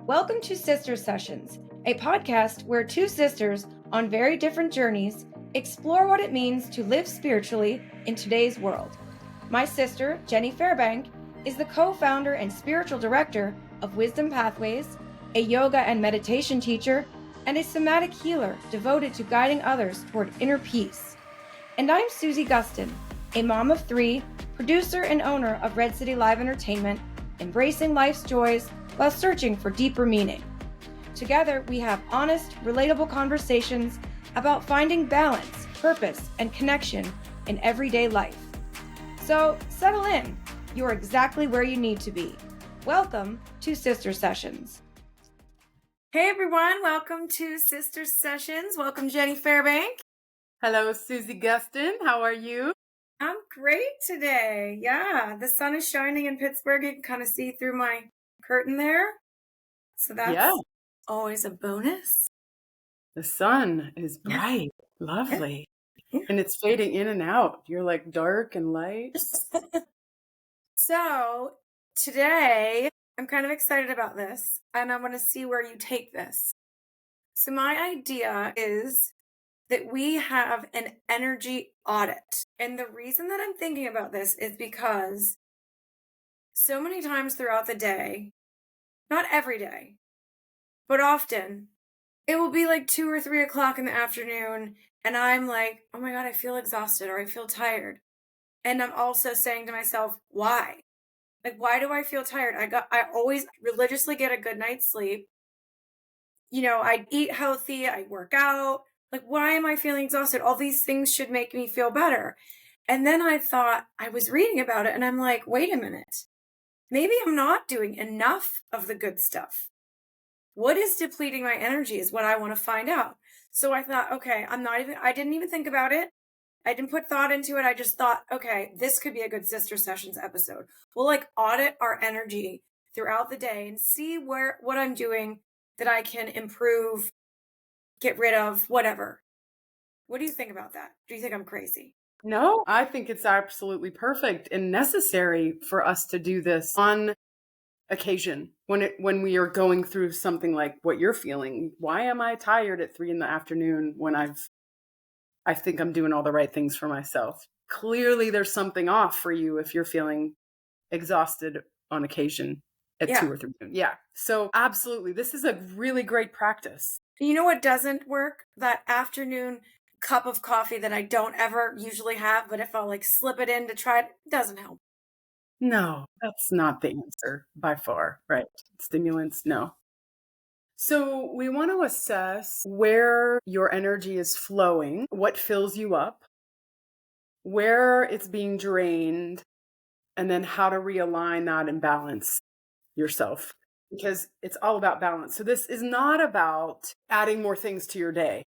Welcome to Sister Sessions, a podcast where two sisters on very different journeys explore what it means to live spiritually in today's world. My sister, Jenny Fairbank, is the co-founder and spiritual director of Wisdom Pathways, a yoga and meditation teacher, and a somatic healer devoted to guiding others toward inner peace. And I'm Susie Gustin, a mom of three, producer and owner of Red City Live Entertainment, embracing life's joys while searching for deeper meaning. Together, we have honest, relatable conversations about finding balance, purpose, and connection in everyday life. So, settle in. You're exactly where you need to be. Welcome to Sister Sessions. Hey everyone, welcome to Sister Sessions. Welcome, Jenny Fairbank. Hello, Susie Gustin. How are you? I'm great today. Yeah, the sun is shining in Pittsburgh. You can kind of see through my curtain there. So that's always a bonus. The sun is bright, lovely, and it's fading in and out. You're like dark and light. So today, I'm kind of excited about this, and I want to see where you take this. So my idea is that we have an energy audit. And the reason that I'm thinking about this is because so many times throughout the day, not every day, but often, it will be like 2 or 3 o'clock in the afternoon, and I'm like, oh my God, I feel exhausted or I feel tired. And I'm also saying to myself, why? Like, why do I feel tired? I always religiously get a good night's sleep. You know, I eat healthy, I work out. Like, why am I feeling exhausted? All these things should make me feel better. And then I thought, I was reading about it, and I'm like, wait a minute. Maybe I'm not doing enough of the good stuff. What is depleting my energy is what I want to find out. So I thought, okay, I didn't even think about it. I didn't put thought into it. I just thought, okay, this could be a good Sister Sessions episode. We'll like audit our energy throughout the day and see what I'm doing that I can improve, get rid of, whatever. What do you think about that? Do you think I'm crazy? No, I think it's absolutely perfect and necessary for us to do this on occasion when we are going through something like what you're feeling. Why am I tired at 3 p.m. when I think I'm doing all the right things for myself? Clearly there's something off for you if you're feeling exhausted on occasion at 2 or 3 p.m. Yeah. So absolutely. This is a really great practice. You know what doesn't work? That afternoon cup of coffee that I don't ever usually have, but if I'll like slip it in to try it, it doesn't help. No, that's not the answer by far, right? Stimulants, no. So we want to assess where your energy is flowing, what fills you up, where it's being drained, and then how to realign that and balance yourself, because it's all about balance. So this is not about adding more things to your day.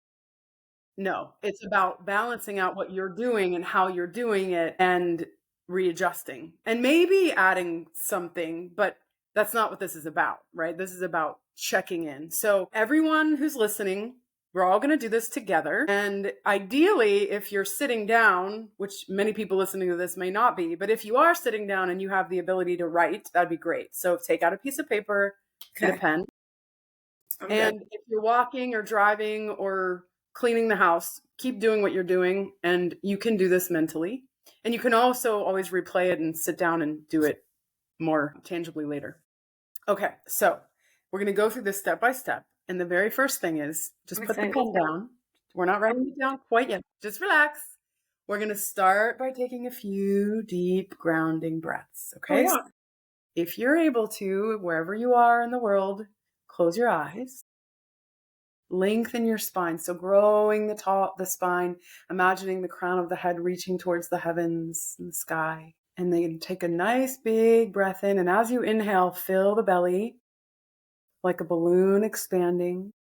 No, it's about balancing out what you're doing and how you're doing it and readjusting and maybe adding something, but that's not what this is about, right? This is about checking in. So everyone who's listening, we're all going to do this together. And ideally, if you're sitting down, which many people listening to this may not be, but if you are sitting down and you have the ability to write, that'd be great. So take out a piece of paper, get a pen. And if you're walking or driving or cleaning the house, keep doing what you're doing, and you can do this mentally. And you can also always replay it and sit down and do it more tangibly later. Okay, so we're going to go through this step by step. And the very first thing is just put the pen down. We're not writing it down quite yet. Just relax. We're going to start by taking a few deep grounding breaths. Okay. Oh, yeah. So if you're able to, wherever you are in the world, close your eyes. Lengthen your spine. So growing the spine, imagining the crown of the head reaching towards the heavens and the sky. And then take a nice big breath in. And as you inhale, fill the belly like a balloon expanding.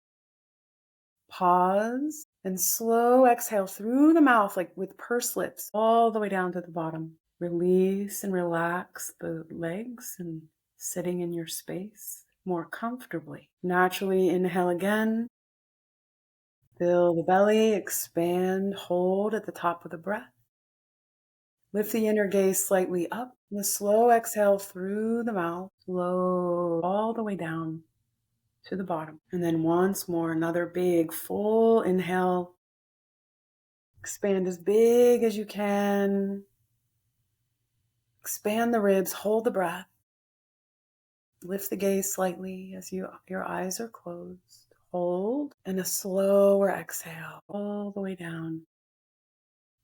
Pause and slow exhale through the mouth, like with pursed lips, all the way down to the bottom. Release and relax the legs and sitting in your space more comfortably. Naturally inhale again. Fill the belly, expand, hold at the top of the breath. Lift the inner gaze slightly up and a slow exhale through the mouth, slow all the way down. to the bottom. And then once more, another big full inhale. Expand as big as you can. Expand the ribs, hold the breath. Lift the gaze slightly as your eyes are closed. Hold, and a slower exhale all the way down.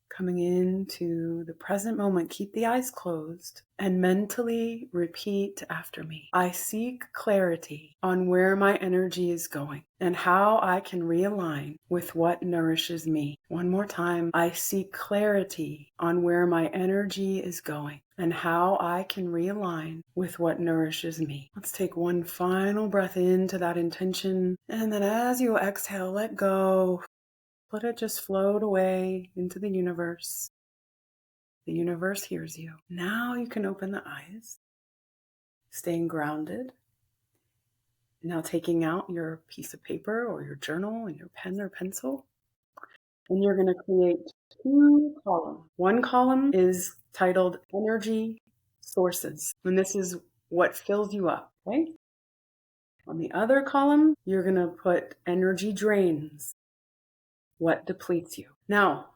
Coming into the present moment, keep the eyes closed and mentally repeat after me. I seek clarity on where my energy is going and how I can realign with what nourishes me. One more time. I seek clarity on where my energy is going and how I can realign with what nourishes me. Let's take one final breath into that intention. And then as you exhale, let go. Let it just float away into the universe. The universe hears you. Now you can open the eyes, staying grounded. Now taking out your piece of paper or your journal and your pen or pencil. And you're going to create 2 columns. One column is titled Energy Sources. And this is what fills you up, okay? On the other column, you're going to put Energy Drains, what depletes you. Now,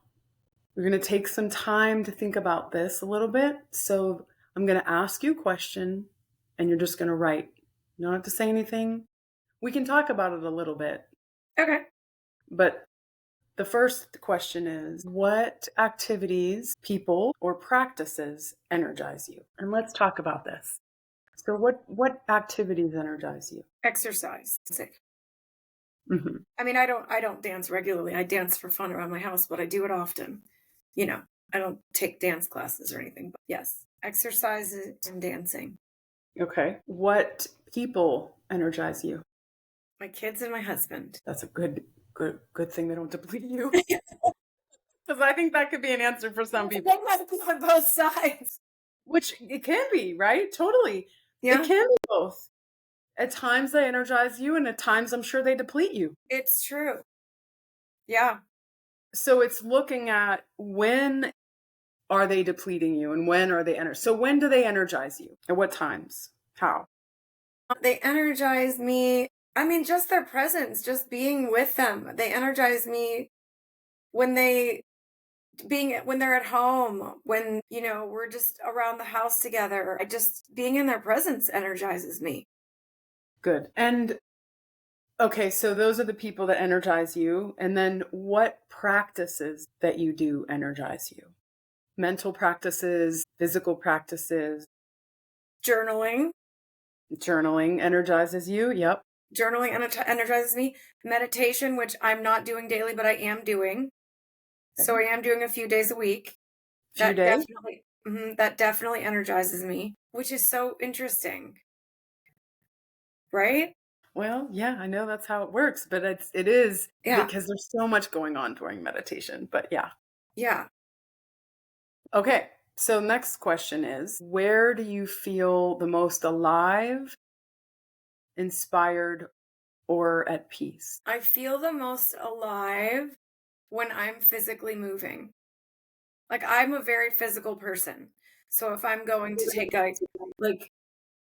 we're going to take some time to think about this a little bit. So I'm going to ask you a question and you're just going to write. You don't have to say anything. We can talk about it a little bit. Okay. But the first question is, what activities, people, or practices energize you? And let's talk about this. So what activities energize you? Exercise. Mm-hmm. I mean, I don't dance regularly. I dance for fun around my house, but I do it often. You know, I don't take dance classes or anything, but yes, exercise and dancing. Okay. What people energize you? My kids and my husband. That's a good thing they don't deplete you. Because I think that could be an answer for some people. They might be on both sides. Which it can be, right? Totally. It Yeah, can be both. At times they energize you, and at times I'm sure they deplete you. it's true. Yeah. So it's looking at when are they depleting you and when are they So when do they energize you? At what times? How? They energize me. I mean, just their presence, just being with them. They energize me when when they're at home, when, we're just around the house together. I just being in their presence energizes me. Good. And okay, so those are the people that energize you. And then what practices that you do energize you? Mental practices, physical practices, Journaling. journaling energizes you. Yep. Journaling energizes me. Meditation, which I'm not doing daily, but I am doing. So I am doing a few days a week. Few days. That definitely energizes me, which is so interesting, right? Well, yeah, I know that's how it works, but it is Yeah. because there's so much going on during meditation. But yeah. Yeah. Okay. So next question is, where do you feel the most alive, inspired, or at peace? I feel the most alive when I'm physically moving. Like I'm a very physical person. So if I'm going to take like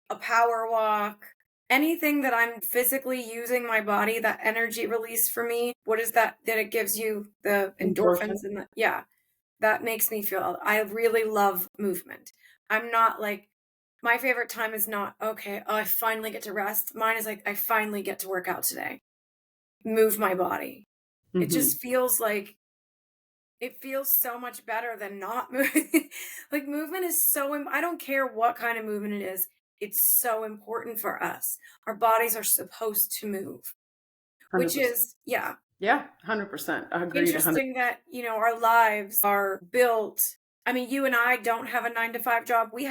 a power walk, anything that I'm physically using my body, that energy release for me, what is that it gives you the Endorphin. endorphins and yeah, that makes me feel I really love movement. I'm not like my favorite time is not okay, oh, I finally get to rest. Mine is like I finally get to work out today. Move my body. It Mm-hmm. just feels like it feels so much better than not moving. Like movement is I don't care what kind of movement it is. It's so important for us. Our bodies are supposed to move, which 100%. is, yeah, Yeah, 100%. I agreed 100. interesting that, our lives are built. I mean, you and I don't have a 9 to 5 job. We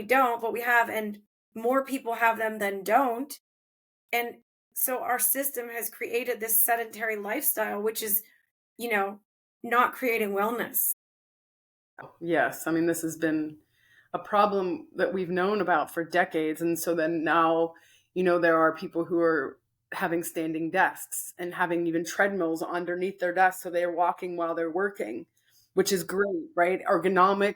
don't, but we have, and more people have them than don't. And so our system has created this sedentary lifestyle, which is, you know, not creating wellness. Yes, I mean, this has been a problem that we've known about for decades. And so then now, there are people who are having standing desks and having even treadmills underneath their desks. So they're walking while they're working, which is great, right? Ergonomic,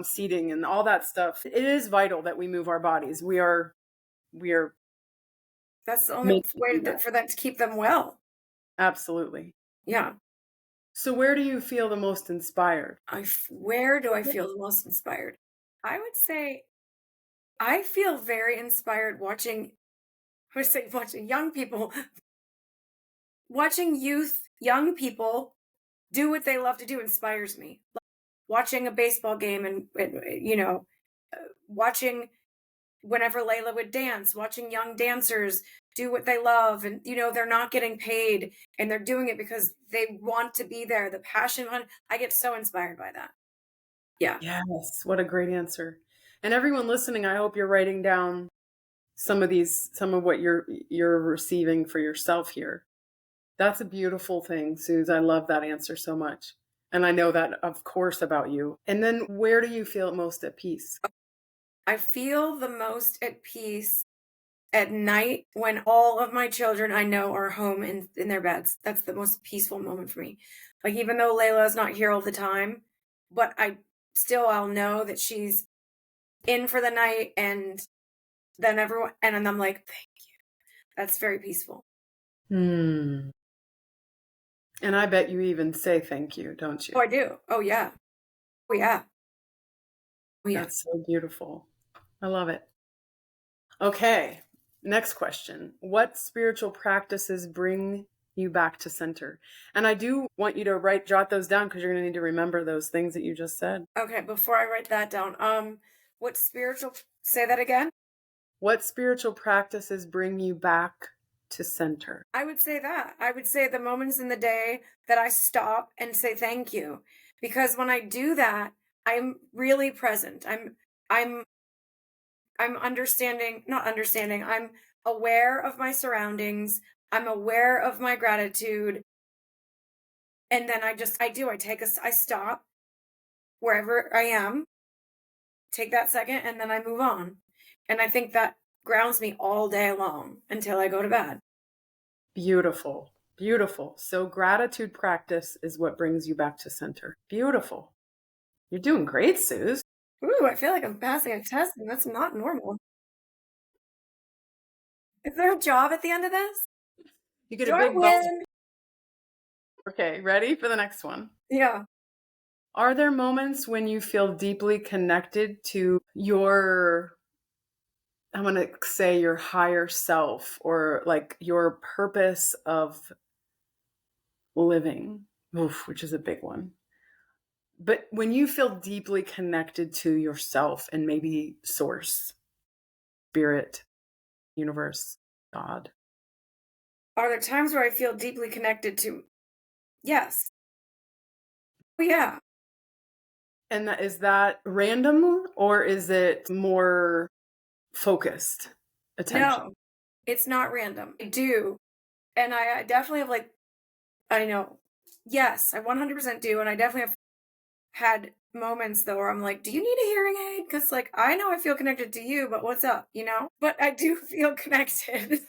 seating and all that stuff. It is vital that we move our bodies. We are That's the only make you way do that. for that to keep them well. Absolutely. Yeah. So where do you feel the most inspired? Where do I feel the most inspired? I would say I feel very inspired watching, I would say watching young people, watching young people do what they love to do inspires me. Watching a baseball game and watching whenever Layla would dance, watching young dancers do what they love and they're not getting paid and they're doing it because they want to be there. The passion on I get so inspired by that. Yeah. Yes, what a great answer. And everyone listening, I hope you're writing down some of what you're receiving for yourself here. That's a beautiful thing, Suze. I love that answer so much. And I know that, of course, about you. And then where do you feel most at peace? I feel the most at peace at night when all of my children I know are home in their beds. That's the most peaceful moment for me. Like even though Layla's not here all the time, but I'll know that she's in for the night and then everyone and then I'm like, thank you. That's very peaceful. Hmm. And I bet you even say thank you, don't Oh, you? I do. Oh yeah. Oh yeah. Oh yeah. That's so beautiful. I love it. Okay, next question. What spiritual practices bring you back to center? And I do want you to jot those down because you're going to need to remember those things that you just said. Okay, before I write that down, what spiritual say that again? What spiritual practices bring you back to center? I would say that. I would say the moments in the day that I stop and say thank you. Because when I do that, I'm really present. I'm I'm understanding, not understanding. I'm aware of my surroundings. I'm aware of my gratitude. And then I stop wherever I am, take that second, and then I move on. And I think that grounds me all day long until I go to bed. Beautiful. Beautiful. So gratitude practice is what brings you back to center. Beautiful. You're doing great, Suze. Ooh, I feel like I'm passing a test, and that's not normal. Is there a job at the end of this? You get a Do I big bonus. win? Okay, ready for the next one? Yeah. Are there moments when you feel deeply connected to your, I'm going to say your higher self or like your purpose of living? Oof, which is a big one. But when you feel deeply connected to yourself and maybe source, spirit, universe, God. Are there times where I feel deeply connected to? Yes. Oh, yeah. And is that random or is it more focused attention? No, it's not random. I do. And I definitely have I know. Yes, I 100% do. And I definitely have had moments though where I'm like, do you need a hearing aid? Because I know I feel connected to you, but what's up, But I do feel connected.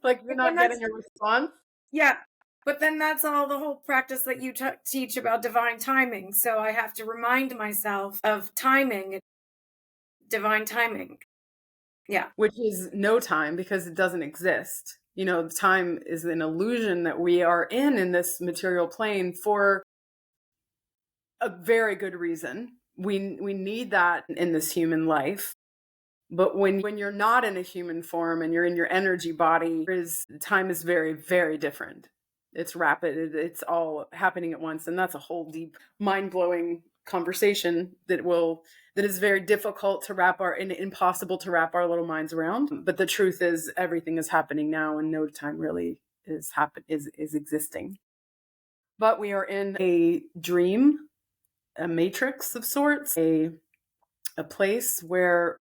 Like you're But then not that's, getting a response? yeah. But then that's all the whole practice that you teach about divine timing. So I have to remind myself of timing, divine timing. Yeah. Which is no time because it doesn't exist. Time is an illusion that we are in this material plane for a very good reason. We need that in this human life. But when you're not in a human form and you're in your energy body, time is very, very different. It's rapid. It's all happening at once. And that's a whole deep, mind-blowing conversation that is very difficult to and impossible to wrap our little minds around. But the truth is everything is happening now and no time really is existing. But we are in a dream, a matrix of sorts, a place where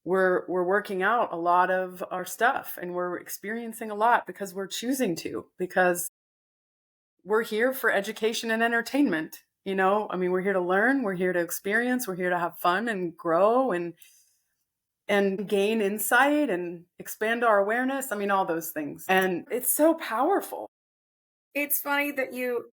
we're working out a lot of our stuff and we're experiencing a lot because we're choosing to, because we're here for education and entertainment. We're here to learn, we're here to experience, we're here to have fun and grow and gain insight and expand our awareness. All those things. And it's so powerful. It's funny that you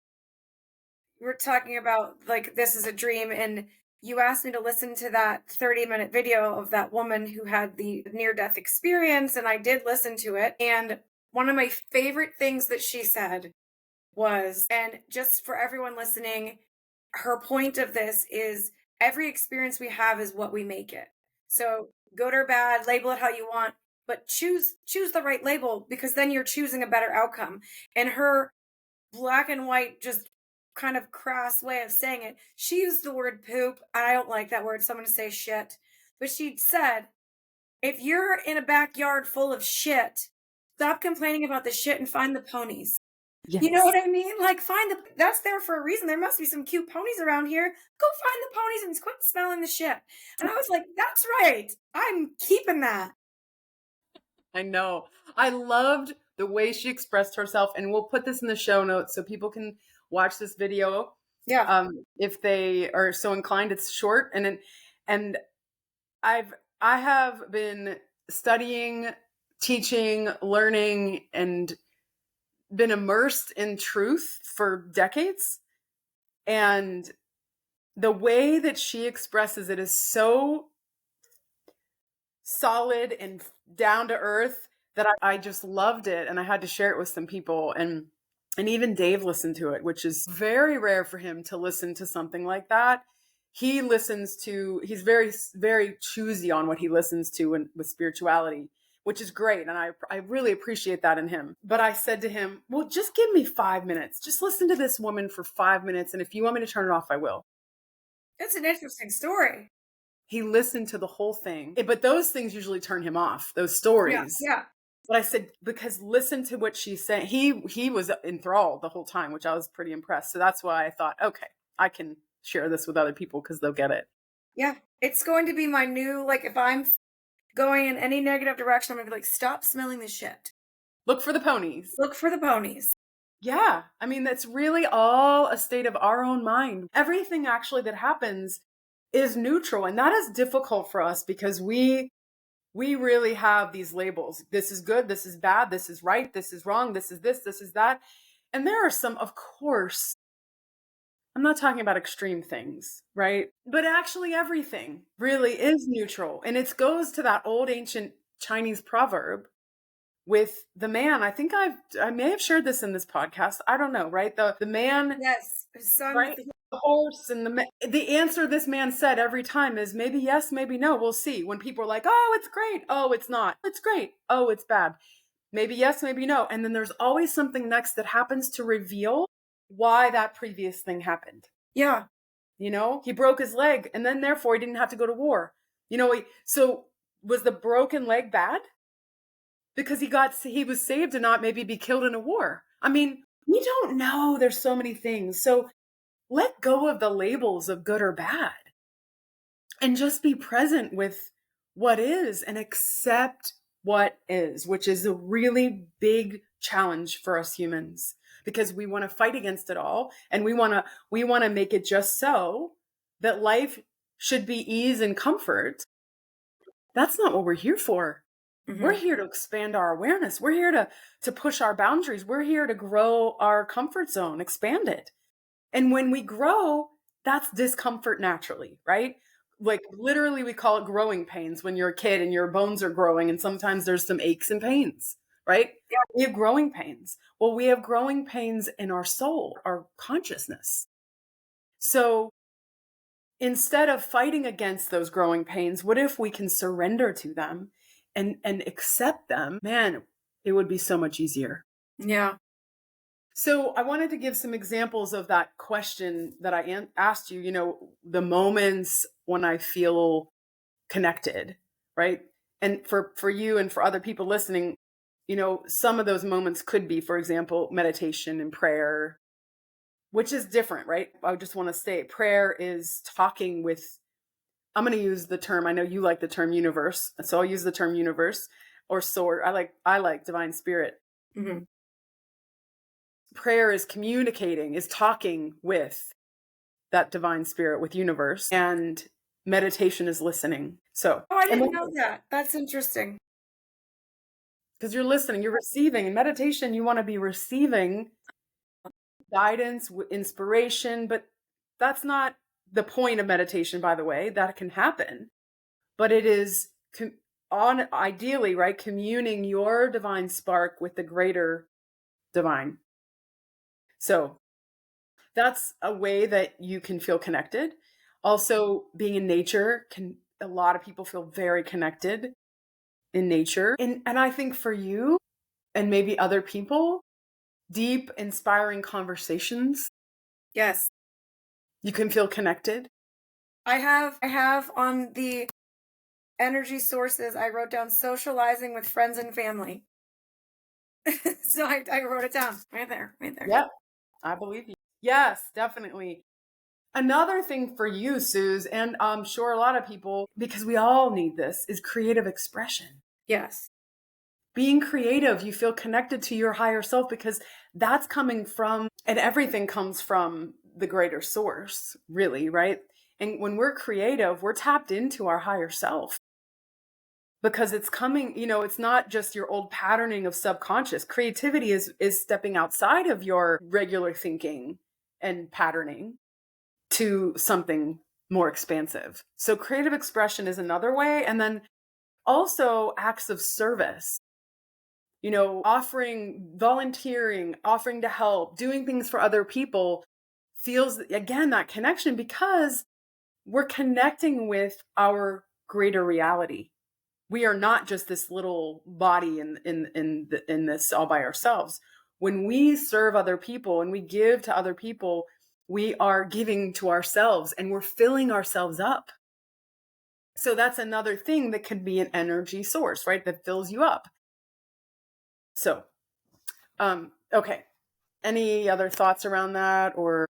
were talking about this is a dream and you asked me to listen to that 30-minute video of that woman who had the near death experience, and I did listen to it. And one of my favorite things that she said was, and just for everyone listening, her point of this is every experience we have is what we make it. So good or bad, label it how you want, but choose the right label, because then you're choosing a better outcome. And her black and white, just kind of crass way of saying it, she used the word poop. I don't like that word, so I'm going to say shit. But she said, if you're in a backyard full of shit, stop complaining about the shit and find the ponies. You know Yes. what I mean? Like, find that's there for a reason. There must be some cute ponies around here. Go find the ponies and quit smelling the shit. And I was like, that's right. I'm keeping that. I know. I loved the way she expressed herself, and we'll put this in the show notes so people can watch this video Yeah. if they are so inclined. It's short, and I have been studying, teaching, learning, and been immersed in truth for decades. And the way that she expresses it is so solid and down to earth that I just loved it, and I had to share it with some people, and even Dave listened to it, which is very rare for him to listen to something like that. He's very choosy on what he listens to and with spirituality, which is great, and I really appreciate that in him. But I said to him, well, just give me 5 minutes, just listen to this woman for 5 minutes, and if you want me to turn it off, I will. It's an interesting story. He listened to the whole thing. But those things usually turn him off, those Yeah. stories. Yeah. But I said, because listen to what she's saying. He was enthralled the whole time, which I was pretty impressed. So that's why I thought, okay, I can share this with other people because they'll get it. Yeah. It's going to be my new, like, if I'm going in any negative direction, I'm going to be like, stop smelling the shit. Look for the ponies. Look for the ponies. Yeah. I mean, that's really all a state of our own mind. Everything actually that happens is neutral. And that is difficult for us because we really have these labels. This is good. This is bad. This is right. This is wrong. This is this. This is that. And there are some, of course, I'm not talking about extreme things, right? But actually, everything really is neutral. And it goes to that old ancient Chinese proverb with the man. I think I may have shared this in this podcast. I don't know, right? The man, Yes. His son with right? The horse and the answer this man said every time is maybe yes, maybe no. We'll see. When people are like, oh, it's great. Oh, it's not. It's great. Oh, it's bad. Maybe yes, maybe no. And then there's always something next that happens to reveal why that previous thing happened. Yeah. You know, he broke his leg and then therefore he didn't have to go to war. You know, so was the broken leg bad? Because he was saved to not maybe be killed in a war. I mean, we don't know. There's so many things. So let go of the labels of good or bad and just be present with what is and accept what is, which is a really big challenge for us humans because we want to fight against it all and we want to make it just so that life should be ease and comfort. That's not what we're here for. We're here to expand our awareness. We're here to push our boundaries. We're here to grow our comfort zone, expand it. And when we grow, that's discomfort naturally, right? Like literally we call it growing pains when you're a kid and your bones are growing and sometimes there's some aches and pains, right? Yeah. We have growing pains. Well, we have growing pains in our soul, our consciousness. So instead of fighting against those growing pains, what if we can surrender to them and accept them? Man, it would be so much easier. Yeah. So I wanted to give some examples of that question that I asked you, the moments when I feel connected, right? And for you and for other people listening, some of those moments could be, for example, meditation and prayer, which is different, right? I just want to say prayer is talking with, I'm going to use the term, I know you like the term universe, so I'll use the term universe or source. I like divine spirit. Mm-hmm. Prayer is communicating, is talking with that divine spirit, with universe, and meditation is listening. So, Oh, I didn't know that. That's interesting. because you're listening, you're receiving. In meditation, you want to be receiving guidance, inspiration, but that's not the point of meditation, by the way, that can happen, but it is on ideally, right, communing your divine spark with the greater divine. So that's a way that you can feel connected. Also, being in nature can, a lot of people feel very connected in nature. And I think for you and maybe other people, deep, inspiring conversations, Yes. you can feel connected. I have on the energy sources, I wrote down socializing with friends and family. So I wrote it down right there, right there. Yep, I believe you. Yes, definitely. Another thing for you, Suze, and I'm sure a lot of people, because we all need this, is creative expression. Yes. Being creative, you feel connected to your higher self because that's coming from, and everything comes from the greater source, really, right? And when we're creative, we're tapped into our higher self because it's coming, it's not just your old patterning of subconscious. Creativity is stepping outside of your regular thinking and patterning to something more expansive. So creative expression is another way. And then also acts of service, offering, volunteering, offering to help, doing things for other people feels, again, that connection because we're connecting with our greater reality. We are not just this little body in this all by ourselves. When we serve other people and we give to other people, we are giving to ourselves and we're filling ourselves up. So that's another thing that could be an energy source, right? That fills you up. So, okay. Any other thoughts around that or?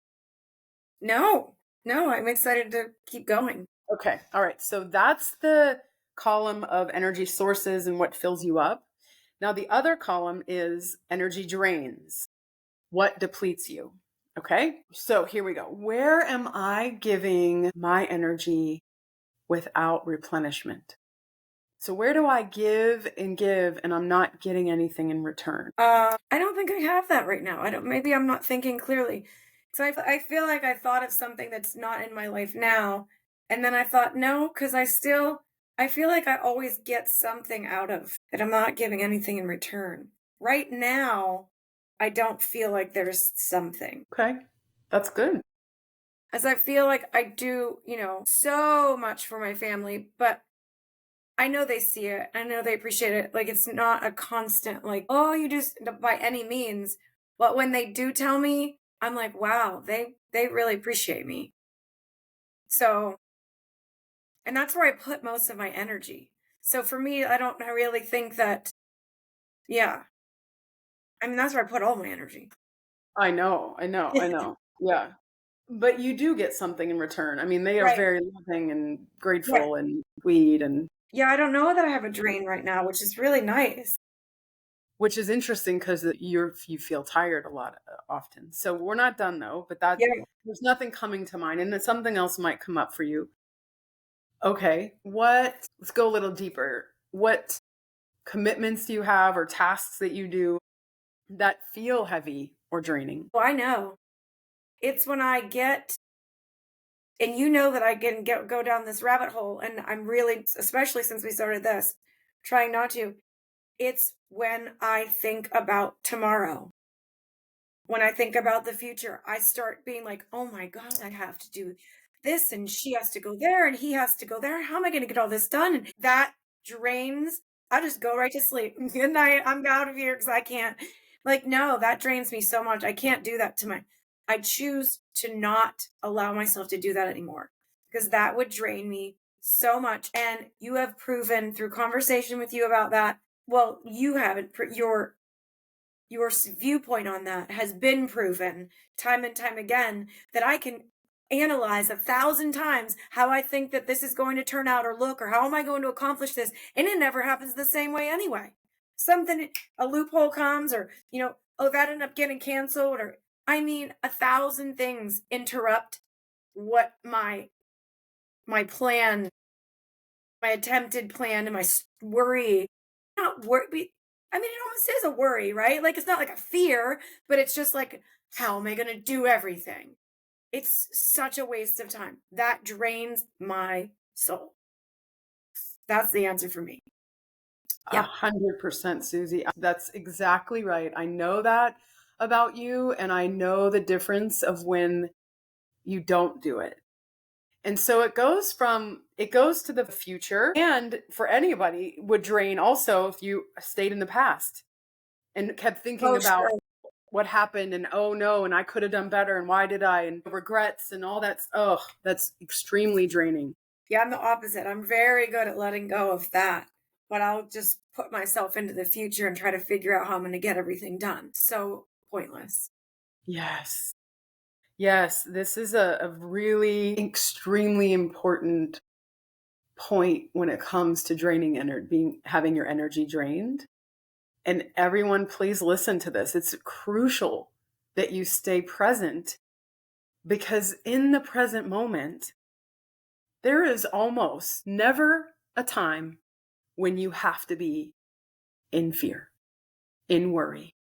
No, no, I'm excited to keep going. Okay. All right. So that's the column of energy sources and what fills you up. Now, the other column is energy drains, what depletes you. Okay. So here we go. Where am I giving my energy without replenishment? So where do I give and I'm not getting anything in return? I don't think I have that right now. I don't. Maybe I'm not thinking clearly. So I feel like I thought of something that's not in my life now, and then I thought no, because I feel like I always get something out of that. I'm not giving anything in return. Right now, I don't feel like there's something. Okay. That's good. As I feel like I do, so much for my family, but I know they see it. I know they appreciate it. Like it's not a constant like, "Oh, you just," by any means. But when they do tell me, I'm like, "Wow, they really appreciate me." So, and that's where I put most of my energy. So for me, I don't really think that, yeah. I mean, that's where I put all my energy. I know. I know. I know. Yeah. But you do get something in return. I mean, they are Right. very loving and Yeah. grateful and sweet, and Yeah, I don't know that I have a drain right now, which is really nice. which is interesting because you feel tired a lot often. So we're not done though, but that Yeah. there's nothing coming to mind, and then something else might come up for you. Okay, let's go a little deeper. What commitments do you have or tasks that you do that feel heavy or draining? Well, I know. It's when I get, and you know that I can go down this rabbit hole, and I'm really, especially since we started this, trying not to. It's when I think about tomorrow. When I think about the future, I start being like, "Oh my god, I have to do this, and she has to go there, and he has to go there. How am I going to get all this done?" And that drains. I just go right to sleep. Good night. I'm out of here because I can't. Like, no, that drains me so much. I can't do that to my. I choose to not allow myself to do that anymore because that would drain me so much. And you have proven through conversation with you about that. Well, you haven't. Your viewpoint on that has been proven time and time again that I can analyze 1,000 times how I think that this is going to turn out or look, or how am I going to accomplish this? And it never happens the same way anyway. Something, a loophole comes, or, oh, that ended up getting canceled, or, I mean, 1,000 things interrupt what my plan, my attempted plan, and my worry. Not worry. I mean, it almost is a worry, right? Like it's not like a fear, but it's just like, how am I going to do everything? It's such a waste of time. That drains my soul. That's the answer for me. Yeah. 100%, Susie. That's exactly right. I know that about you, and I know the difference of when you don't do it. And so it goes to the future, and for anybody would drain also if you stayed in the past and kept thinking Oh, about sure. what happened and oh no, and I could have done better and why did I, and regrets and all that. Oh, that's extremely draining. Yeah, I'm the opposite. I'm very good at letting go of that, but I'll just put myself into the future and try to figure out how I'm going to get everything done. So pointless. Yes. Yes, this is a really extremely important point when it comes to draining energy, having your energy drained. And everyone, please listen to this. It's crucial that you stay present because in the present moment, there is almost never a time when you have to be in fear, in worry,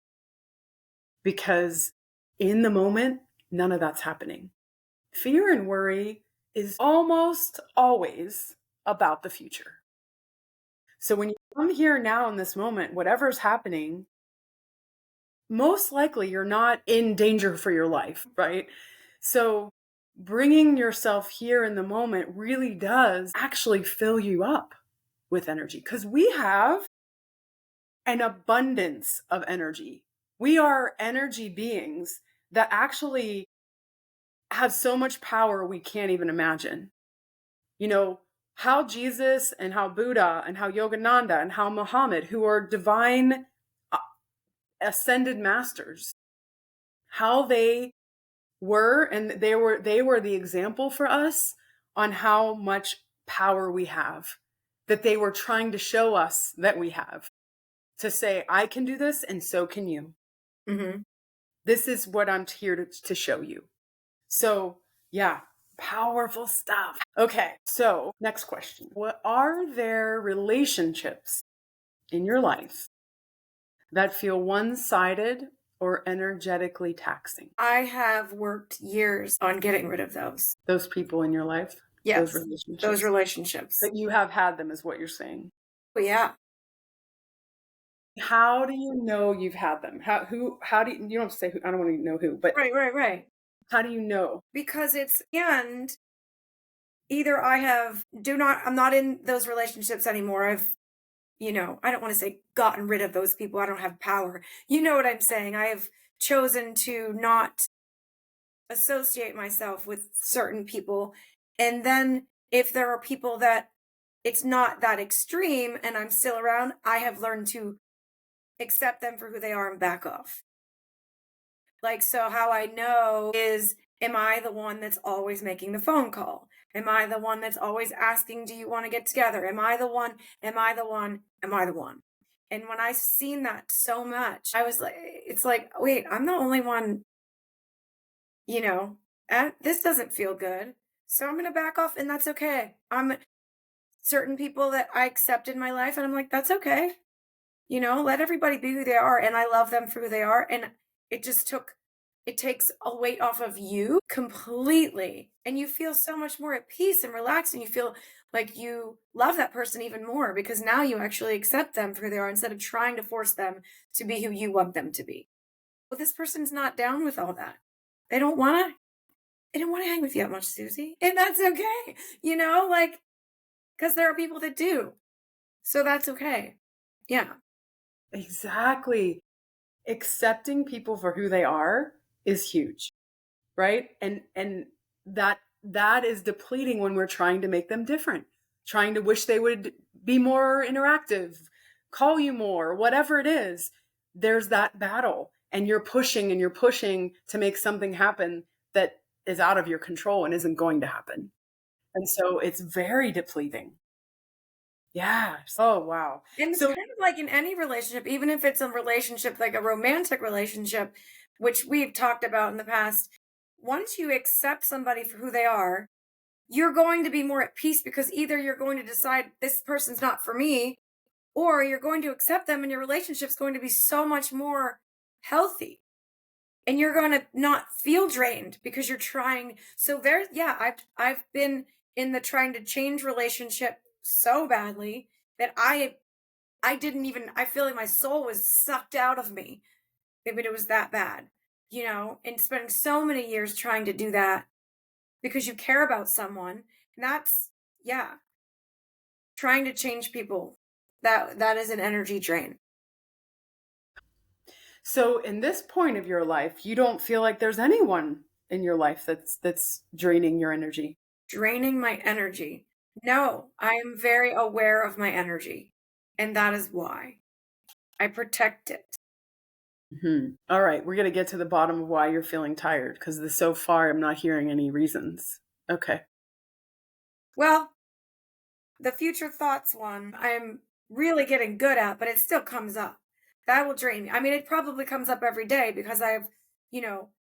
because in the moment, none of that's happening. Fear and worry is almost always about the future. So when you come here now in this moment, whatever's happening, most likely you're not in danger for your life, right? So bringing yourself here in the moment really does actually fill you up with energy because we have an abundance of energy. We are energy beings that actually have so much power we can't even imagine. You know, how Jesus and how Buddha and how Yogananda and how Muhammad, who are divine uh, ascended masters, how they were and they were the example for us on how much power we have, that they were trying to show us that we have, to say I can do this and so can you. Hmm. This is what I'm here to show you. So yeah, powerful stuff. Okay, so next question. What are there relationships in your life that feel one-sided or energetically taxing? I have worked years on getting rid of those. Those people in your life, those Yes, those relationships, relationships. that you have had them is what you're saying. But yeah, How do you know you've had them? How do you don't have to say who, I don't want to know who, but right, right, right. how do you know? Because it's, and either I'm not in those relationships anymore. I don't want to say gotten rid of those people. I don't have power. You know what I'm saying? I have chosen to not associate myself with certain people. And then if there are people that it's not that extreme and I'm still around, I have learned to accept them for who they are and back off. Like, so how I know is, am I the one that's always making the phone call? Am I the one that's always asking, do you want to get together? Am I the one? Am I the one? Am I the one? And when I've seen that so much, I was like, it's like, wait, I'm the only one, you know, this doesn't feel good. So I'm going to back off and that's okay. I'm certain people that I accept in my life and I'm like, that's okay. Let everybody be who they are, and I love them for who they are, and it just took it takes a weight off of you completely, and you feel so much more at peace and relaxed, and you feel like you love that person even more because now you actually accept them for who they are instead of trying to force them to be who you want them to be. Well, this person's not down with all that. They don't wanna they don't wanna hang with you that much, Susie, and that's okay, like, because there are people that do. So that's okay. Yeah. Exactly. Accepting people for who they are is huge, right? And that is depleting when we're trying to make them different, trying to wish they would be more interactive, call you more, whatever it is. There's that battle, and you're pushing to make something happen that is out of your control and isn't going to happen. And so it's very depleting. Yes. Oh, wow. And it's So kind of like in any relationship, even if it's a relationship like a romantic relationship, which we've talked about in the past, once you accept somebody for who they are, you're going to be more at peace because either you're going to decide this person's not for me, or you're going to accept them and your relationship's going to be so much more healthy. and you're going to not feel drained because you're trying. So there, yeah, I've been in the trying to change relationship so badly that I didn't even, I feel like my soul was sucked out of me. I mean, it was that bad, and spending so many years trying to do that because you care about someone. And that's, yeah, trying to change people. That is an energy drain. So in this point of your life, you don't feel like there's anyone in your life that's draining your energy. Draining my energy. No, I am very aware of my energy. And that is why I protect it. All right, we're gonna get to the bottom of why you're feeling tired because so far I'm not hearing any reasons. Okay. Well, the future thoughts one, I'm really getting good at, but it still comes up. That will drain me. I mean, it probably comes up every day because I have,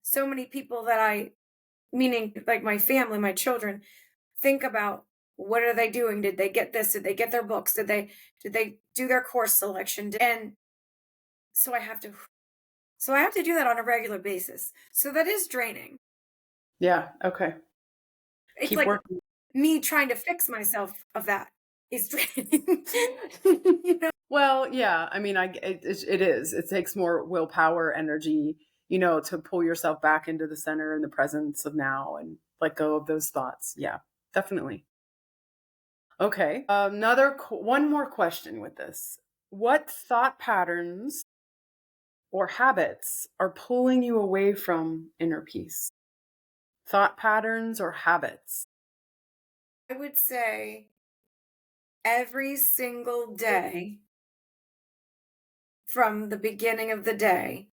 so many people that meaning like my family, my children, think about what are they doing? Did they get this? Did they get their books? Did they do their course selection? And so I have to do that on a regular basis. So that is draining. Yeah, okay. It's Keep like working. me trying to fix myself of that is draining. Well, yeah, I mean, it is. It takes more willpower, energy, to pull yourself back into the center and the presence of now and let go of those thoughts. Yeah, definitely. Okay. One more question with this. What thought patterns or habits are pulling you away from inner peace? Thought patterns or habits? I would say every single day from the beginning of the day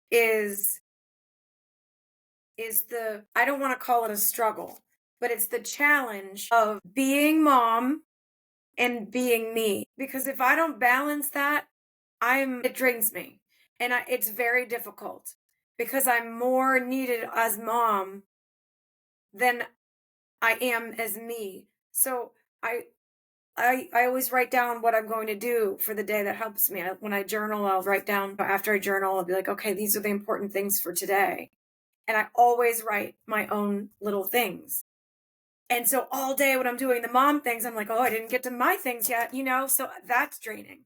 is the I don't want to call it a struggle, but it's the challenge of being mom and being me. Because if I don't balance that, it drains me. And it's very difficult because I'm more needed as mom than I am as me. So I I always write down what I'm going to do for the day. That helps me. When I journal, I'll write down after I journal, I'll be like, okay, these are the important things for today. And I always write my own little things. And so all day when I'm doing the mom things, I'm like, oh, I didn't get to my things yet. So that's draining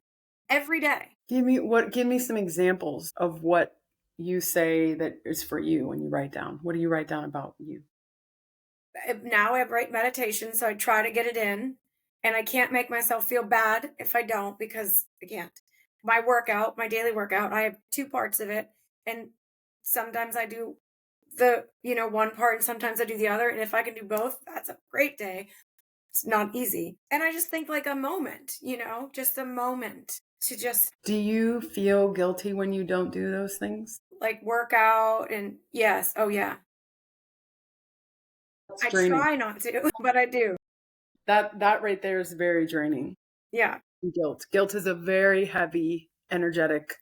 every day. Give me some examples of what you say that is for you when you write down. What do you write down about you? Now I write meditation, so I try to get it in. And I can't make myself feel bad if I don't, because I can't. My daily workout, I have two parts of it. And sometimes I do one part and sometimes I do the other. And if I can do both, that's a great day. It's not easy. And I just think like a moment, just a moment to just Do you feel guilty when you don't do those things? like work out. And yes, oh yeah. That's I draining. try not to, but I do. That right there is very draining. Yeah. Guilt is a very heavy, energetic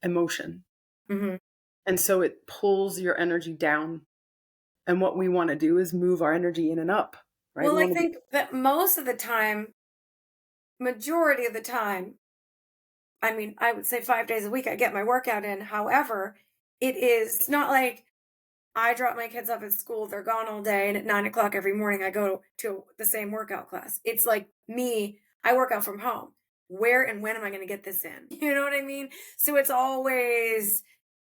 emotion. Hmm. And so it pulls your energy down. And what we want to do is move our energy in and up, right? Well, We I want to be think that most of the time, majority of the time, I mean, I would say 5 days a week, I get my workout in. However, it's not like I drop my kids off at school, they're gone all day, and at 9 o'clock every morning, I go to the same workout class. It's like me, I work out from home. Where and when am I going to get this in? You know what I mean? So it's always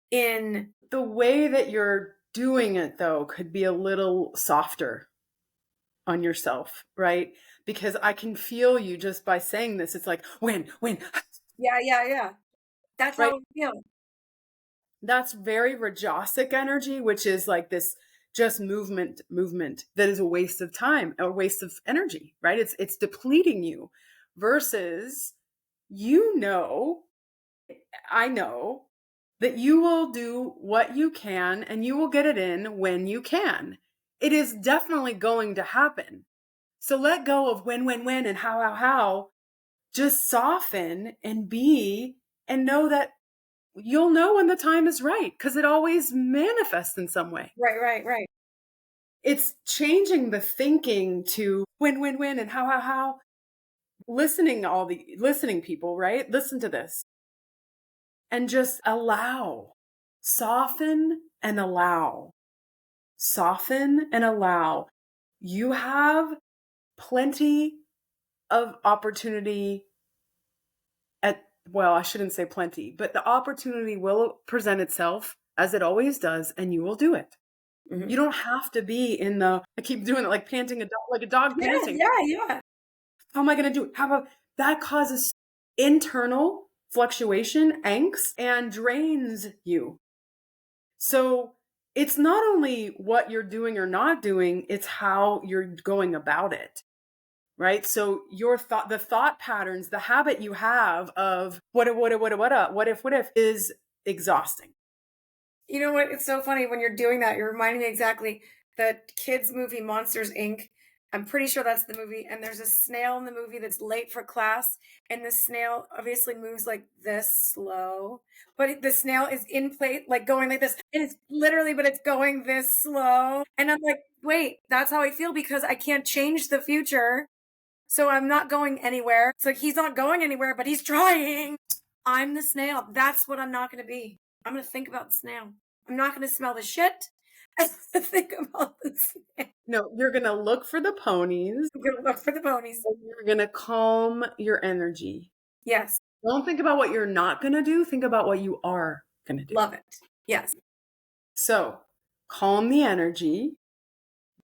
in, the way that you're doing it though could be a little softer on yourself, right? Because I can feel you just by saying this. It's like, when, yeah, yeah, yeah. That's right? how I feel. That's very Rajasic energy, which is like this just movement that is a waste of time, a waste of energy, right? It's depleting you versus you know, I know that you will do what you can and you will get it in when you can. It is definitely going to happen. So let go of when, and how. Just soften and be and know that you'll know when the time is right because it always manifests in some way. Right, right, right. It's changing the thinking to when, and how. Listening people, right? Listen to this and just allow. Soften and allow. Soften and allow. You have plenty of opportunity at, well, I shouldn't say plenty, but the opportunity will present itself as it always does, and you will do it. Mhm. You don't have to be in the, I keep doing it like panting a dog, like a dog Yeah, panting. yeah, yeah. How am I going to do it? How about that causes internal fluctuation, angst, and drains you. So it's not only what you're doing or not doing, it's how you're going about it. Right. So your thought, the thought patterns, the habit you have of what if is exhausting. You know what? It's so funny when you're doing that. You're reminding me exactly that kids movie Monsters Inc. I'm pretty sure that's the movie. And there's a snail in the movie that's late for class, and the snail obviously moves like this slow, but the snail is in place, like going like this, and it's literally, but it's going this slow. And I'm like, wait, that's how I feel because I can't change the future. So I'm not going anywhere. It's like he's not going anywhere, but he's trying. I'm the snail. That's what I'm not going to be. I'm going to think about the snail. I'm not going to smell the shit. I'm going to think about the snail. No, you're going to look for the ponies. I'm going to look for the ponies. And you're going to calm your energy. Yes. Don't think about what you're not going to do. Think about what you are going to do. Love it. Yes. So calm the energy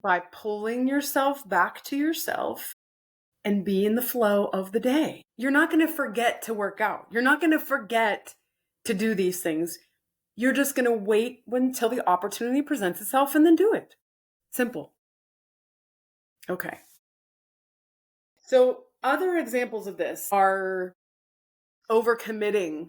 by pulling yourself back to yourself and be in the flow of the day. You're not going to forget to work out. You're not going to forget to do these things. You're just going to wait until the opportunity presents itself and then do it. Simple. Okay. So other examples of this are overcommitting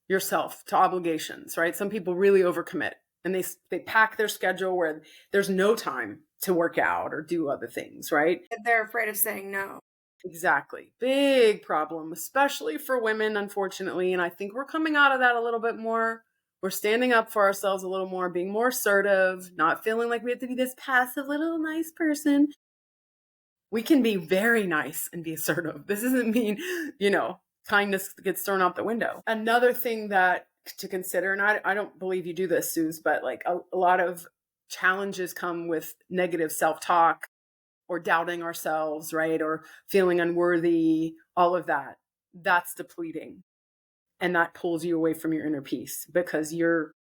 yourself to obligations, right? Some people really overcommit and they pack their schedule where there's no time to work out or do other things, right? They're afraid of saying no. Exactly. Big problem, especially for women, unfortunately. And I think we're coming out of that a little bit more. We're standing up for ourselves a little more, being more assertive, not feeling like we have to be this passive little nice person. We can be very nice and be assertive. This doesn't mean, kindness gets thrown out the window. Another thing that to consider, and I don't believe you do this, Suze, but like a lot of challenges come with negative self-talk or doubting ourselves, right? Or feeling unworthy, all of that. That's depleting. And that pulls you away from your inner peace because you're,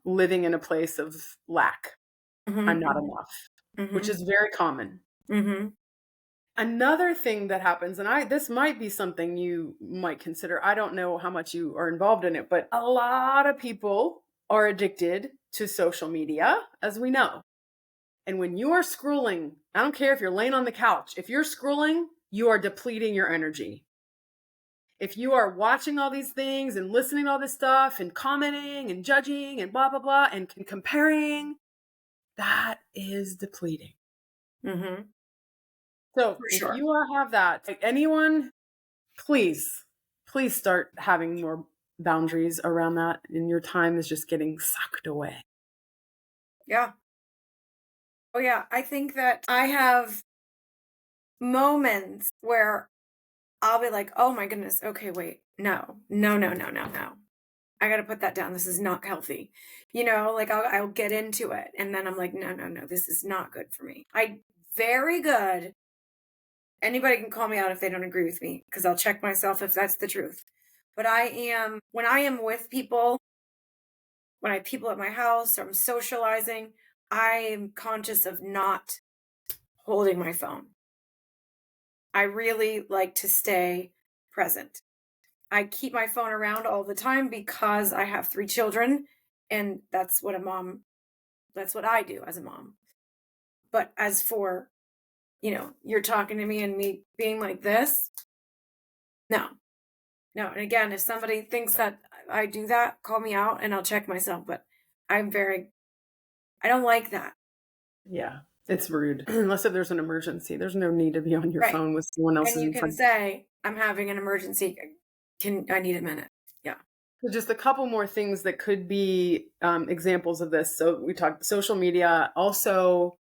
living in a place of lack. I'm not Mm-hmm. enough, which Mm-hmm. is very common. Mm-hmm. Another thing that happens, and this might be something you might consider. I don't know how much you are involved in it, but a lot of people are addicted to social media, as we know. And when you are scrolling, I don't care if you're laying on the couch, if you're scrolling, you are depleting your energy. If you are watching all these things and listening to all this stuff and commenting and judging and blah, blah, blah, and comparing, that is depleting. Mm-hmm. So For if sure. you have that, like anyone, please start having more boundaries around that. And your time is just getting sucked away. Yeah. Oh, yeah. I think that I have moments where I'll be like, oh my goodness. Okay, wait. No, no, no, no, no, no. I got to put that down. This is not healthy. Like I'll get into it. And then I'm like, no, no, no, this is not good for me. Very good. Anybody can call me out if they don't agree with me because I'll check myself if that's the truth. But when I am with people, when I have people at my house or I'm socializing, I am conscious of not holding my phone. I really like to stay present. I keep my phone around all the time because I have 3 children, and that's what I do as a mom. But as for, you're talking to me and me being like this, no. No, and again, if somebody thinks that I do that, call me out and I'll check myself, but I don't like that. Yeah, it's rude. Unless if there's an emergency, there's no need to be on your Right. phone with someone else And you in can front. say, "I'm having an emergency. I need a minute." Yeah. So just a couple more things that could be examples of this. So we talked social media. Also,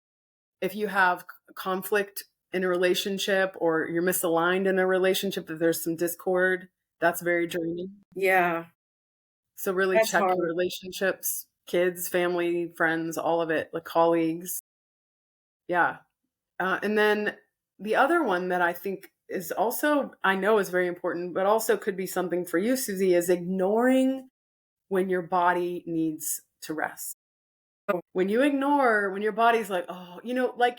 if you have conflict in a relationship or you're misaligned in a relationship, if there's some discord, that's very draining. Yeah. So really That's check your hard. relationships, kids, family, friends, all of it, like colleagues. Yeah. And then the other one that I think is also, I know is very important, but also could be something for you, Susie, is ignoring when your body needs to rest. Oh. When you ignore, when your body's like, oh, like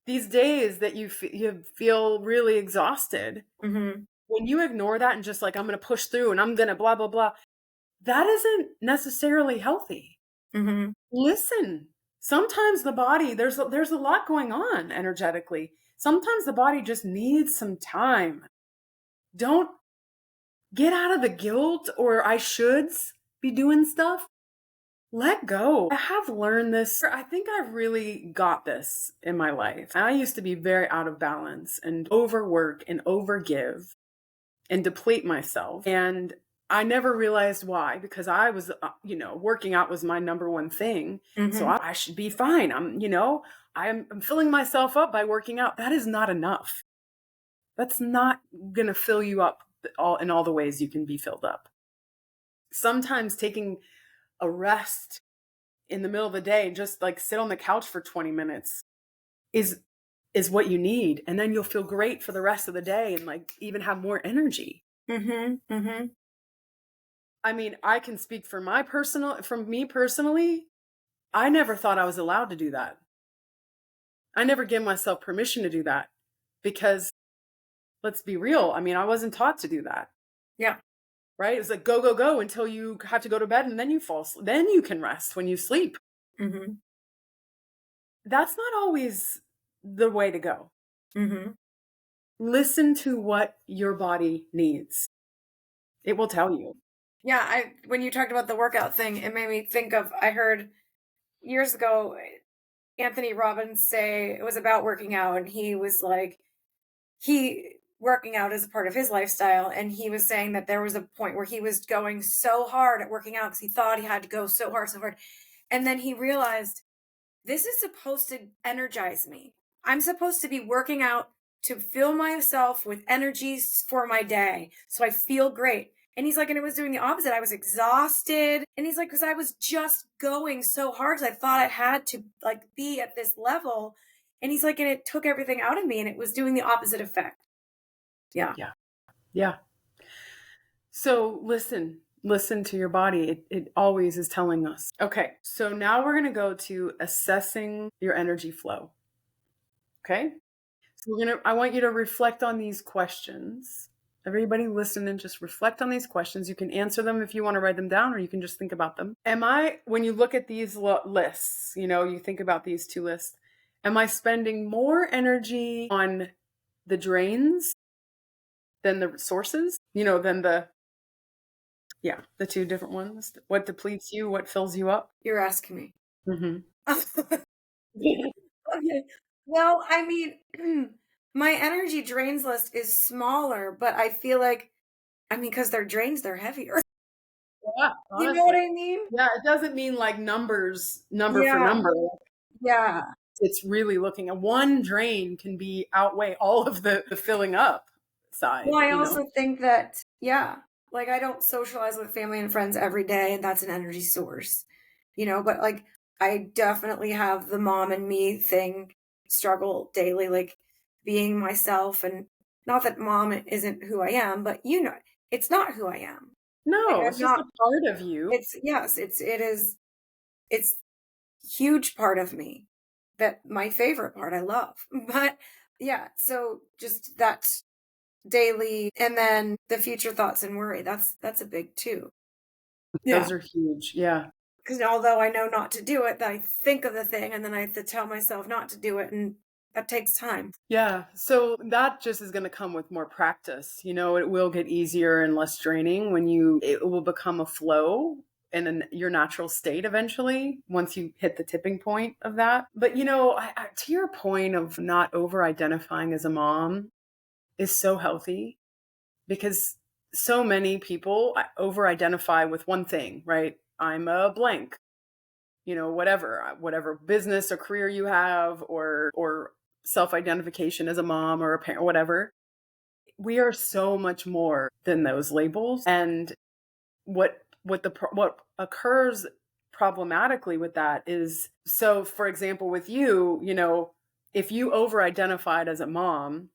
these days that you feel really exhausted, Mhm. when you ignore that and just like, I'm going to push through and I'm going to blah, blah, blah, that isn't necessarily healthy. Mhm. Listen, sometimes the body, there's a lot going on energetically. Sometimes the body just needs some time. Don't get out of the guilt or I shoulds be doing stuff. Let go. I have learned this. I think I've really got this in my life. I used to be very out of balance and overwork and overgive and deplete myself. And I never realized why, because I was, working out was my number one thing. So Mhm. I should be fine. I'm filling myself up by working out. That is not enough. That's not going to fill you up all the ways you can be filled up. Sometimes taking a rest in the middle of the day, just like sit on the couch for 20 minutes is is what you need. And then you'll feel great for the rest of the day and like even have more energy. Mhm. Mhm. I mean, I can speak from me personally. I never thought I was allowed to do that. I never gave myself permission to do that because let's be real. I mean, I wasn't taught to do that, Yeah. right? It's like go, go, go until you have to go to bed and then you fall asleep. Then you can rest when you sleep. Mhm. That's not always the way to go. Mhm. Listen to what your body needs. It will tell you. Yeah, I when you talked about the workout thing, it made me think of I heard years ago Anthony Robbins say it was about working out and he was like he working out is a part of his lifestyle and he was saying that there was a point where he was going so hard at working out because he thought he had to go so hard and then he realized this is supposed to energize me. I'm supposed to be working out to fill myself with energies for my day so I feel great. And he's like, and it was doing the opposite. I was exhausted. And he's like, because I was just going so hard because I thought I had to like be at this level. And he's like, and it took everything out of me and it was doing the opposite effect. Yeah. Yeah. Yeah. So listen to your body. It always is telling us. Okay. So now we're going to go to assessing your energy flow. Okay. So I want you to reflect on these questions. Everybody listen and just reflect on these questions. You can answer them if you want to write them down or you can just think about them. When you look at these lists, you think about these two lists, am I spending more energy on the drains than the sources? The two different ones. What depletes you, what fills you up? You're asking me. Mhm. Okay. Well, I mean, my energy drains list is smaller, but I feel like, I mean, because they're drains, they're heavier. Yeah, You know what honestly. I mean? Yeah, it doesn't mean like numbers, number for Yeah. number. Yeah. It's really looking at one drain can be outweigh all of the filling up Well, side, I also think that, yeah, like I don't socialize with family and friends every day, and that's an energy source, but like I definitely have the mom and me thing struggle daily, like being myself. And not that mom isn't who I am, but it's not who I am. Like No, I'm it's just not, a part of you. it's, yes, it's huge part of me that my favorite part I love. But yeah, so just that daily and then the future thoughts and worry that's a big too. Yeah, Those are huge. Yeah. because although I know not to do it, I think of the thing and then I have to tell myself not to do it, and that takes time. Yeah. So that just is going to come with more practice. It will get easier and less draining it will become a flow and your natural state eventually once you hit the tipping point of that. But, to your point of not over identifying as a mom is so healthy because so many people over identify with one thing, right? I'm a blank, whatever business or career you have or self-identification as a mom or a parent, whatever. We are so much more than those labels. And what what occurs problematically with that is, so for example, with you, if you over identified as a mom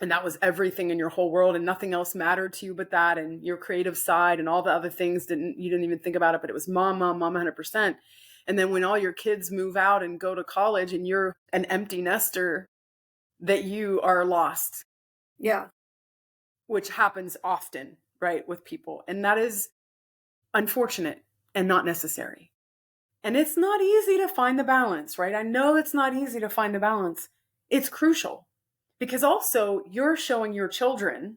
and that was everything in your whole world and nothing else mattered to you but that, and your creative side and all the other things you didn't even think about it, but it was mom, mom, mom 100%. And then when all your kids move out and go to college and you're an empty nester, that you are lost, Yeah. which happens often, right, with people. And that is unfortunate and not necessary. And it's not easy to find the balance, right? I know it's not easy to find the balance. It's crucial because also you're showing your children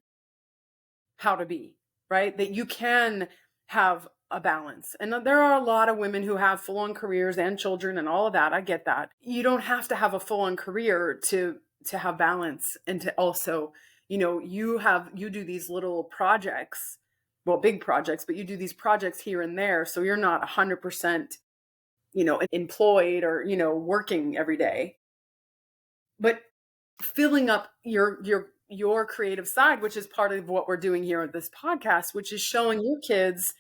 how to be, right? That you can have a balance. And there are a lot of women who have full-on careers and children and all of that. I get that. You don't have to have a full-on career to have balance and to also, you do these little projects, well, big projects, but you do these projects here and there. So you're not 100%, employed or, working every day. But filling up your creative side, which is part of what we're doing here at this podcast, which is showing your kids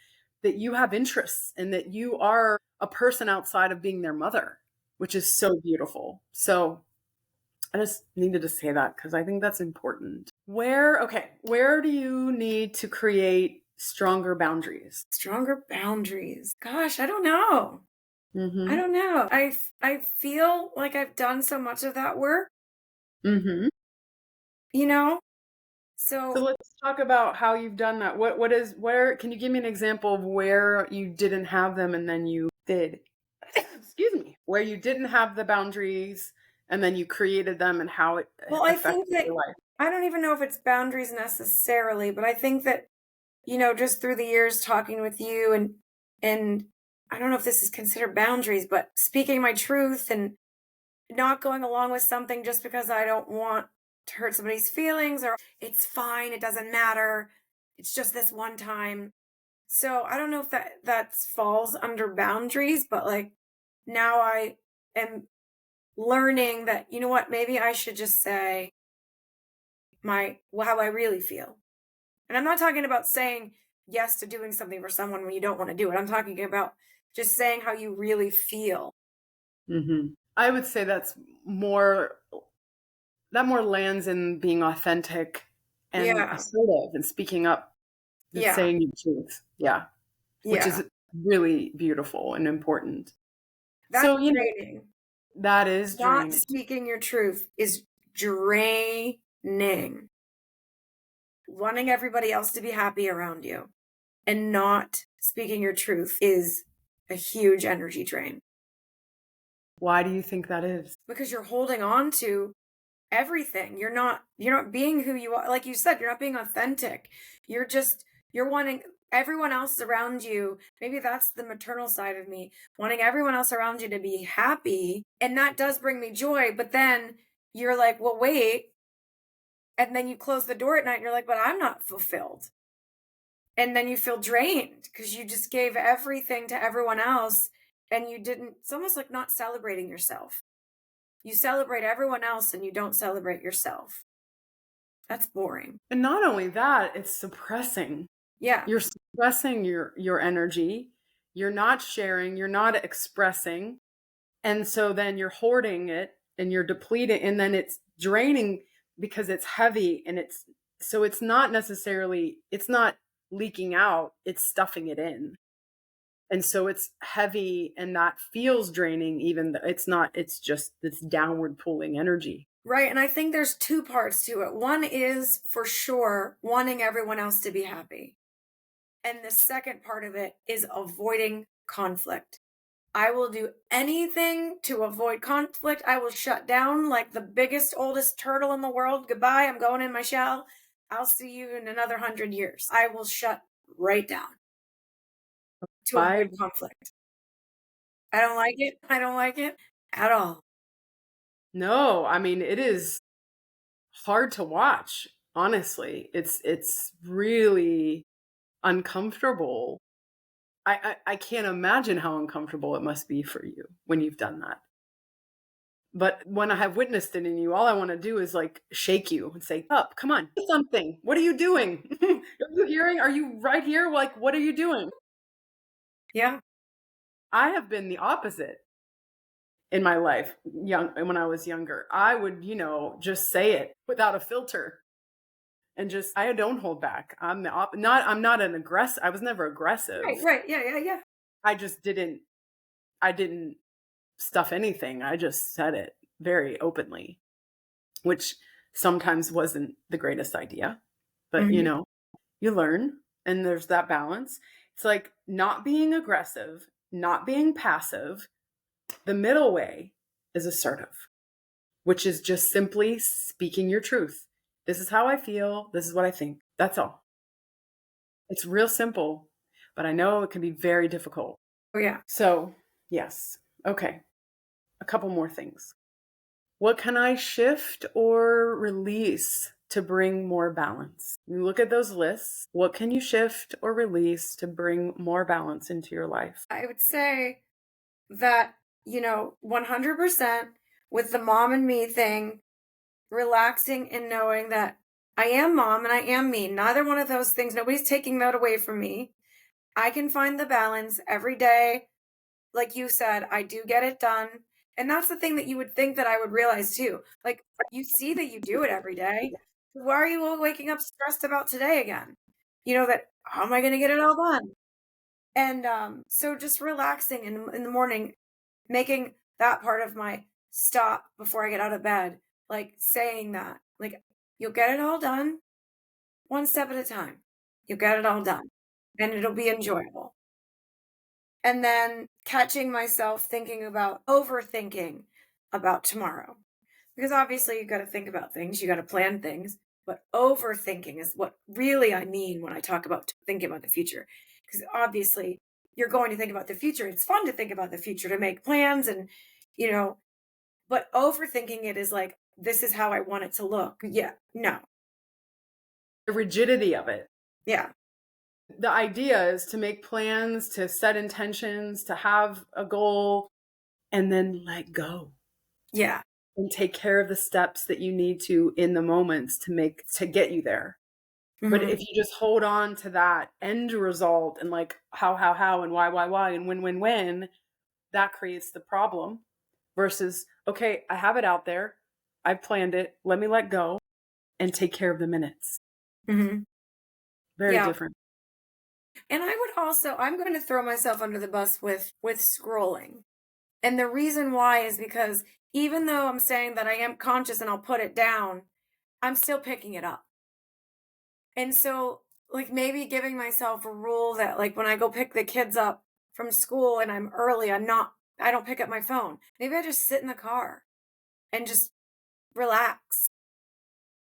that you have interests and that you are a person outside of being their mother, which is so beautiful. So I just needed to say that because I think that's important. Where do you need to create stronger boundaries? Stronger boundaries. Gosh, I don't know. I Mm-hmm. don't know. I feel like I've done so much of that work, Mm-hmm. you know? So So, let's talk about how you've done that. Where can you give me an example of where you didn't have them and then you did? Excuse me. Where you didn't have the boundaries and then you created them and how it well, I think affected that your life. I don't even know if it's boundaries necessarily, but I think that, just through the years talking with you and I don't know if this is considered boundaries, but speaking my truth and not going along with something just because I don't want to hurt somebody's feelings or it's fine, it doesn't matter. It's just this one time. So I don't know if that falls under boundaries, but like now I am learning that you know what, maybe I should just say how I really feel. And I'm not talking about saying yes to doing something for someone when you don't want to do it. I'm talking about just saying how you really feel. Hmm. I would say more that more lands in being authentic and Yeah. assertive and speaking up and Yeah. saying your truth. Yeah, which Yeah. is really beautiful and important. That's So, draining. that is Not draining. speaking your truth is draining. Wanting everybody else to be happy around you and not speaking your truth is a huge energy drain Why do you think that is? because you're holding on to everything. You're not being who you are. Like you said, you're not being authentic. You're wanting everyone else around you. Maybe that's the maternal side of me, wanting everyone else around you to be happy. And that does bring me joy. But then you're like, well, wait. And then you close the door at night and you're like, but I'm not fulfilled. And then you feel drained because you just gave everything to everyone else and you didn't, it's almost like not celebrating yourself. You celebrate everyone else and you don't celebrate yourself. That's boring. And not only that, it's suppressing. Yeah. You're suppressing your energy. You're not sharing, you're not expressing. And so then you're hoarding it and you're depleting and then it's draining because it's heavy and it's not necessarily, it's not leaking out, it's stuffing it in. And so it's heavy and that feels draining, even though it's not, it's just this downward pulling energy. Right. And I think there's two parts to it. One is for sure wanting everyone else to be happy. And the second part of it is avoiding conflict. I will do anything to avoid conflict. I will shut down like the biggest, oldest turtle in the world. Goodbye. I'm going in my shell. I'll see you in another 100 years. I will shut right down to Five, avoid conflict. I don't like it. I don't like it at all. no, I mean, it is hard to watch, honestly. It's really uncomfortable. I can't imagine how uncomfortable it must be for you when you've done that. But when I have witnessed it in you, all I want to do is like shake you and say, up, come on, do something. What are you doing? Are you hearing? Are you right here? Like, what are you doing? Yeah. I have been the opposite in my life, when I was younger. I would, just say it without a filter and just I don't hold back. I'm not an aggressive. I was never Right, aggressive. right. Yeah, yeah, yeah. I just didn't stuff anything. I just said it very openly, which sometimes wasn't the greatest idea. But, Mhm. you learn and there's that balance. It's like not being aggressive, not being passive. The middle way is assertive, which is just simply speaking your truth. This is how I feel. This is what I think. That's all. It's real simple, but I know it can be very difficult. Oh, yeah. So, yes. Okay. A couple more things. What can I shift or release to bring more balance? You look at those lists. What can you shift or release to bring more balance into your life? I would say that, 100% with the mom and me thing, relaxing and knowing that I am mom and I am me. Neither one of those things, nobody's taking that away from me. I can find the balance every day. Like you said, I do get it done. And that's the thing that you would think that I would realize too. Like you see that you do it every day. Why are you all waking up stressed about today again? That how am I going to get it all done? And so just relaxing in the morning, making that part of my stop before I get out of bed, like saying that, like you'll get it all done one step at a time. You'll get it all done and it'll be enjoyable. And then catching myself thinking about overthinking about tomorrow. Because obviously you got to think about things, you got to plan things, but overthinking is what really I mean when I talk about thinking about the future. Because obviously you're going to think about the future. It's fun to think about the future, to make plans and, you know, but overthinking it is like, this is how I want it to look. Yeah, no. The rigidity of it. Yeah, The idea is to make plans, to set intentions, to have a goal, and then let go yeah. and take care of the steps that you need to in the moments to get you there. But Hmm. if you just hold on to that end result and like how, and why, and when, that creates the problem versus, okay, I have it out there. I've planned it. Let me let go and take care of the minutes. Hmm. Very Yeah. different. And I would also, I'm going to throw myself under the bus with scrolling. And the reason why is because even though I'm saying that I am conscious and I'll put it down, I'm still picking it up. And so, like, maybe giving myself a rule that, like, when I go pick the kids up from school and I'm early, I don't pick up my phone. Maybe I just sit in the car and just relax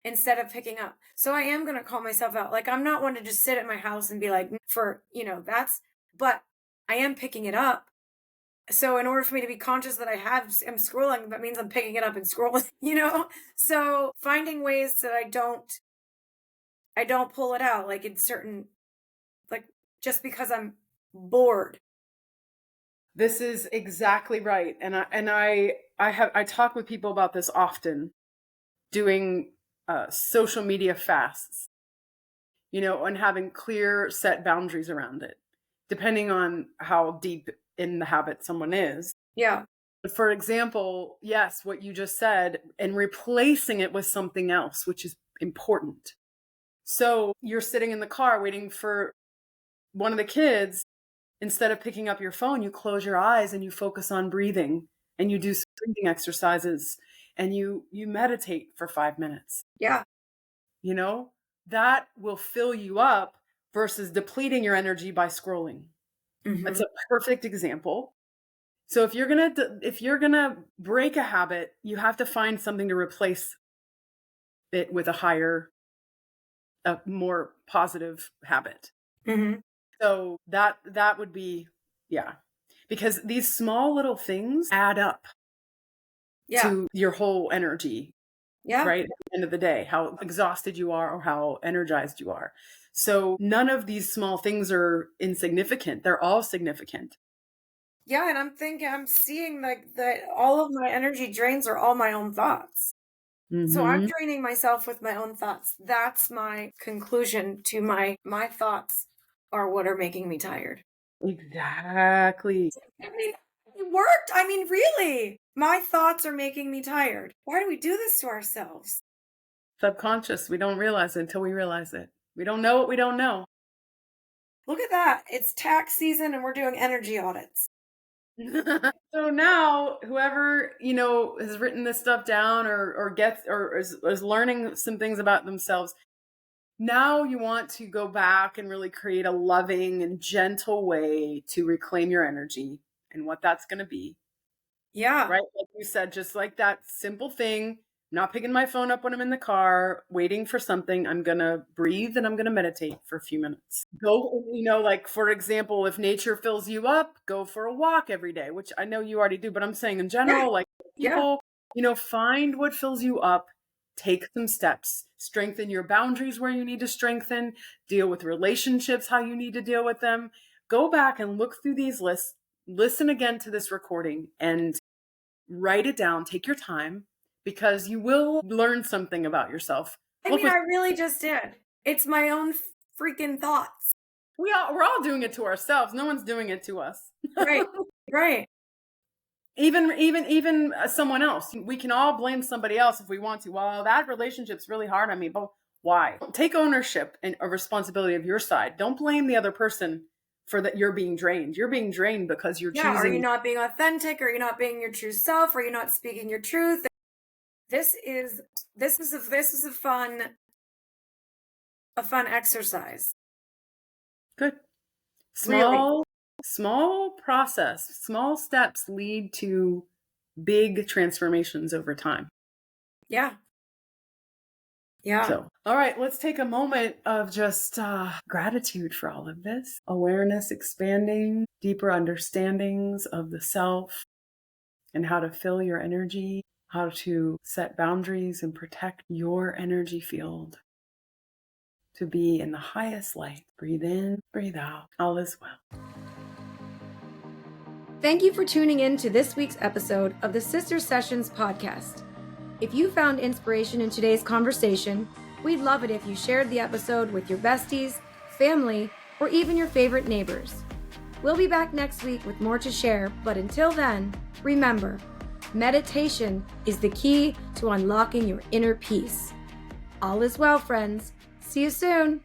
instead of picking up. So I am going to call myself out. Like, I'm not one to just sit at my house and be like, but I am picking it up. So in order for me to be conscious that am scrolling, that means I'm picking it up and scrolling, So finding ways that I don't pull it out, like in certain, like just because I'm bored. This is exactly right. And I talk with people about this often, doing social media fasts, and having clear set boundaries around it, depending on how deep in the habit someone is. Yeah. For example, yes, what you just said, and replacing it with something else, which is important. So you're sitting in the car waiting for one of the kids. Instead of picking up your phone, you close your eyes and you focus on breathing and you do some breathing exercises and you meditate for 5 minutes. Yeah. You know, that will fill you up versus depleting your energy by scrolling. That's Hmm. a perfect example. So if you're going to break a habit, you have to find something to replace it with a more positive habit. Hmm. So that would be, yeah. Because these small little things add up Yeah. to your whole energy, Yeah. right? At the end of the day, how exhausted you are or how energized you are. So none of these small things are insignificant. They're all significant. Yeah. And I'm seeing like that all of my energy drains are all my own thoughts. So I'm Mhm. draining myself with my own thoughts. That's my conclusion to my thoughts are what are making me tired. Exactly. I mean, it worked. I mean, really, my thoughts are making me tired. Why do we do this to ourselves? Subconscious. We don't realize it until we realize it. We don't know what we don't know. Look at that. It's tax season and we're doing energy audits. So now whoever, has written this stuff down or gets or is learning some things about themselves, now you want to go back and really create a loving and gentle way to reclaim your energy and what that's going to be. Yeah. Right? Like you said, just like that simple thing, not picking my phone up when I'm in the car, waiting for something. I'm going to breathe and I'm going to meditate for a few minutes. Go, like for example, if nature fills you up, go for a walk every day, which I know you already do, but I'm saying in Yeah. general, like Yeah. people, find what fills you up, take some steps, strengthen your boundaries where you need to strengthen, deal with relationships, how you need to deal with them. Go back and look through these lists, listen again to this recording and write it down. Take your time because you will learn something about yourself. I mean, I really just did. It's my own freaking thoughts. We're all doing it to ourselves. No one's doing it to us. Right. Right. Even someone else. We can all blame somebody else if we want to. Well, that relationship's really hard on me, but why? Take ownership and a responsibility of your side. Don't blame the other person for that you're being drained. You're being drained because you're choosing. Are you not being authentic? Are you not being your true self? Are you not speaking your truth? This is a fun exercise. Good. Really. Small process, small steps lead to big transformations over time. Yeah. Yeah. So, all right, let's take a moment of just gratitude for all of this. Awareness expanding, deeper understandings of the self and how to fill your energy, how to set boundaries and protect your energy field to be in the highest light. Breathe in, breathe out. All is well. Thank you for tuning in to this week's episode of the Sister Sessions podcast. If you found inspiration in today's conversation, we'd love it if you shared the episode with your besties, family, or even your favorite neighbors. We'll be back next week with more to share, but until then, remember, meditation is the key to unlocking your inner peace. All is well, friends. See you soon.